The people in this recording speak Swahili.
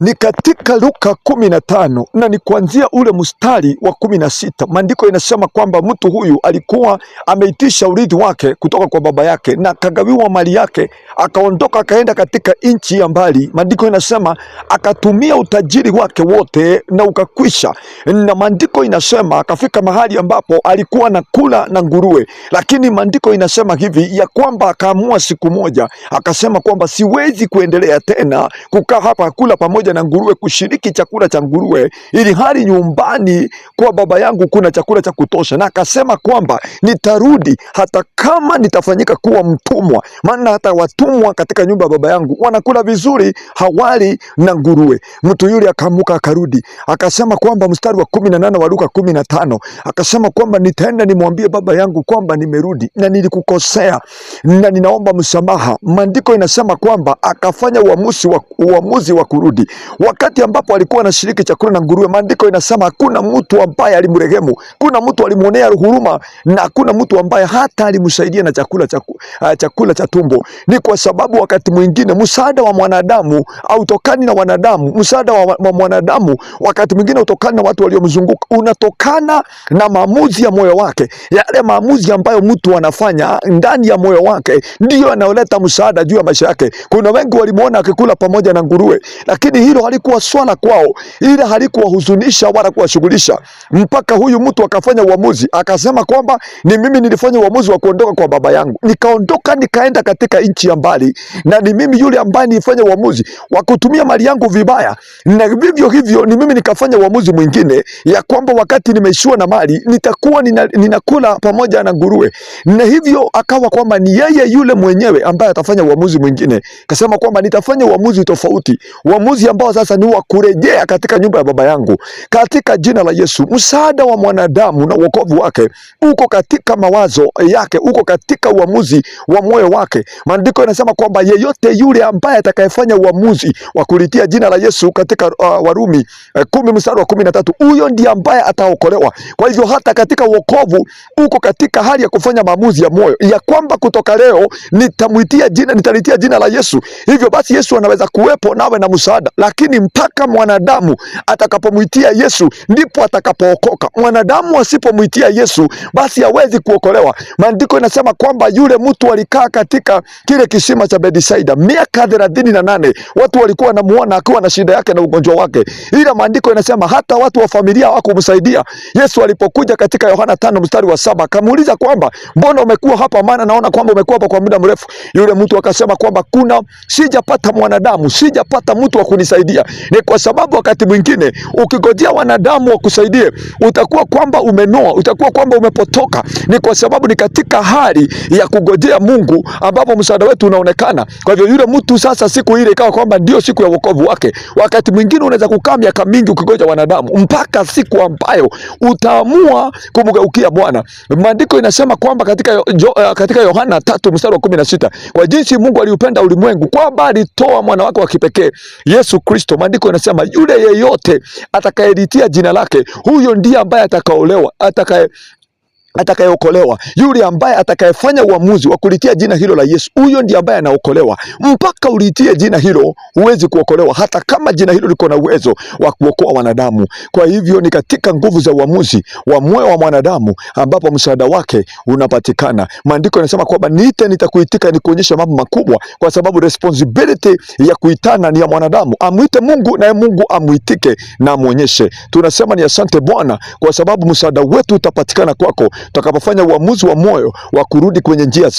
Ni katika Luka 15 na ni kuanzia ule mstari wa 16. Maandiko inasema kwamba mtu huyu alikuwa ameitisha urithi wake kutoka kwa baba yake na akagawiwa mali yake, akaondoka akaenda katika nchi ya mbali. Maandiko inasema akatumia utajiri wake wote na ukakwisha, na maandiko inasema akafika mahali ambapo alikuwa na kula na nguruwe. Lakini maandiko inasema hivi ya kwamba akaamua siku moja, akasema kwamba siwezi kuendelea tena kukaa hapa kula pamoja na nguruwe, kushiriki chakula cha nguruwe, ili hali nyumbani kwa baba yangu kuna chakula cha kutosha. Na akasema kwamba nitarudi hata kama nitafanyika kuwa mtumwa, maana hata watumwa katika nyumba ya baba yangu wanakula vizuri, hawali na nguruwe. Mtu yule akaamuka akarudi, akasema kwamba mstari wa 18 wa Luka 15, akasema kwamba nitaenda nimwambie baba yangu kwamba nimerudi na nilikukosea na ninaomba msamaha. Maandiko inasema kwamba akafanya uamuzi wa kurudi. Wakati ambapo alikuwa anashiriki chakula na nguruwe, maandiko inasema hakuna mtu ambaye alimrehemu, kuna mtu alimuonea huruma, na hakuna mtu ambaye hata alimsaidia na chakula cha tumbo. Ni kwa sababu wakati mwingine msaada wa mwanadamu hautokani na wanadamu. Msaada wa mwanadamu wakati mwingine hutokana na watu waliomzunguka, unatokana na maamuzi ya moyo wake. Yale maamuzi ambayo mtu anafanya ndani ya moyo wake ndiyo yanayoleta msaada juu ya maisha yake. Kuna wengi walimuona akikula pamoja na nguruwe, lakini hilo halikuwa swala kwao, ile halikuwahuzunisha wala kuwashughulisha, mpaka huyu mtu akafanya uamuzi, akasema kwamba ni mimi nilifanya uamuzi wa kuondoka kwa baba yangu, nikaondoka nikaenda katika nchi ya mbali, na ni mimi yule ambaye nilifanya uamuzi wa kutumia mali yangu vibaya, na vivyo hivyo ni mimi nikafanya uamuzi mwingine ya kwamba wakati nimeishiwa na mali nitakuwa ninakula pamoja na nguruwe. Na hivyo akawa kwamba ni yeye yule mwenyewe ambaye atafanya uamuzi mwingine. Kasema kwamba nitafanya uamuzi tofauti, uamuzi ambao sasa ni wa kurejea katika nyumba ya baba yangu katika jina la Yesu. Msaada wa mwanadamu na wokovu wake uko katika mawazo yake, uko katika uamuzi wa moyo wake. Maandiko yanasema kwamba yeyote yule ambaye atakayefanya uamuzi wa kulitia jina la Yesu katika Warumi 10 mstari wa 13, huyo ndiye ambaye ataokolewa. Kwa hivyo hata katika wokovu uko katika hali ya kufanya maamuzi ya moyo ya kwamba kutoka leo nitalitia jina la Yesu. Hivyo basi Yesu anaweza kuwepo nawe na msaada, lakini mpaka mwanadamu atakapomwitia Yesu ndipo atakapookoka. Mwanadamu asipomwitia Yesu basi hawezi kuokolewa. Maandiko inasema kwamba yule mtu alikaa katika kile kisima cha Bethsaida miaka 38. Watu walikuwa wanamuona akiwa na shida yake na ugonjwa wake, ila maandiko inasema hata watu wa familia hawakumsaidia. Yesu alipokuja katika Yohana 5 mstari wa 7 akamuuliza kwamba mbona umekuwa hapa, maana naona kwamba umekuwa hapa kwa muda mrefu. Yule mtu akasema kwamba sijapata mwanadamu, sijapata mtu wa kunisaidia. Ni kwa sababu wakati mwingine ukigojea wanadamu wakusaidie, utakuwa kwamba umenoa, utakuwa kwamba umepotoka. Ni kwa sababu ni katika hali ya kugojea Mungu ambapo msaada wetu unaonekana. Kwa hivyo yule mtu sasa, siku ile ikawa kwamba ndio siku ya wokovu wake. Wakati mwingine unaweza kukaa miaka mingi ukigoja wanadamu mpaka siku ambayo utaamua kumgeukia Bwana. Maandiko inasema kwamba katika Yohana 3 mstari wa 16, kwa jinsi Mungu aliupenda ulimwengu kwamba alitoa mwana wake wa kipekee Yesu Kristo. Maandiko inasema yule yeyote atakayelitia jina lake, huyo ndiye ambaye atakayeokolewa. Yule ambaye atakayefanya uamuzi wa kulitia jina hilo la Yesu, huyo ndiye ambaye anaokolewa. Mpaka ulitie jina hilo huwezi kuokolewa, hata kama jina hilo liko na uwezo wa kuokoa wanadamu. Kwa hivyo ni katika nguvu za uamuzi wa moyo wa mwanadamu ambapo msaada wake unapatikana. Maandiko yanasema kwamba niite nitakuitika, ni kuonyesha mambo makubwa, kwa sababu responsibility ya kuitana ni ya mwanadamu. Amuite Mungu naye Mungu amuitike na amuonyeshe. Tunasema ni asante Bwana, kwa sababu msaada wetu utapatikana kwako tutakapofanya uamuzi wa moyo wa kurudi kwenye njia